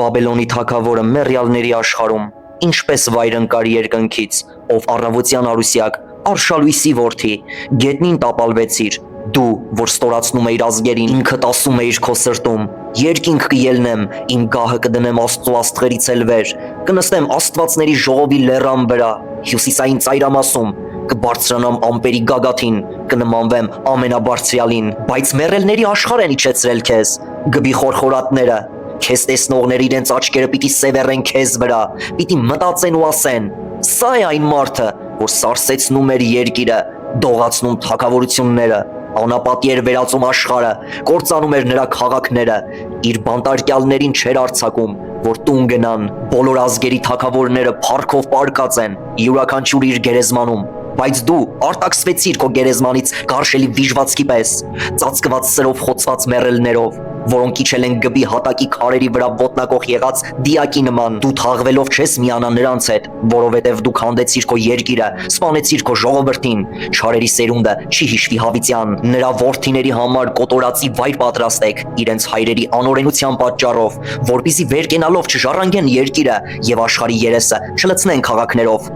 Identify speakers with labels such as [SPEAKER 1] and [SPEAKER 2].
[SPEAKER 1] Բաբելոնի թագավորը մեռյալների աշխարհում ինչպես վայր ընկար երկնքից, ով առավոտյան արուսյակ, արշալույսի որդի, գետնին տապալվեցիր, դու, որ ստորացնում էիր ազգերին, ինքդ ասում էիր քո սրտում, երկինք կելնեմ, իմ գահը կդնեմ Աստծու աստղերից էլ վեր, կնստեմ աստվածների ժողովի լեռան վրա, հյուսիսային ծայրամասում, կբարձրանամ ամպերի գագաթին, կնմանվեմ ամենաբարձրյալին, բայց մեռելների աշխարհ են իջեցրել քեզ, գբի խորխորատները, քեզ տեսնողները իրենց աչքերը պիտի սևեռեն քեզ վրա, պիտի մտածեն ու ասեն. սա է այն մարդը, որ սարսեցնում էր երկիրը, դողացնում թագավորությունները, անապատի էր վերածում աշխարհը, կործանում էր նրա քաղաքները, իր բանտարկյալներին չէր արձակում, որ տուն գնան, բոլոր ազգերի թագավորները փառքով պարկած են, յուրաքանչյուր իր գերեզմանում, բայց դու արտաքսվեցիր քո գերեզմանից գարշելի վիժվածքի պես, ծածկված սրով խոցված մեռելներով, որոնք իջել են գբի հատակի քարերի վրա ոտնակող եղած դիակի նման, դու թաղվելով չես միանա նրանց հետ, որովհետև դու քանդեցիր քո երկիրը, սպանեցիր քո ժողովրդին, չարերի սերունդը չի հիշվի հավիտյան, նրա որդիների համար կոտորածի վայր պատրաստեք, իրենց հայրերի անօրենության պատճառով, որպեսզի վեր կենալով չժառանգեն երկիրը եւ աշխարհի երեսը չլցնեն քաղաքներով,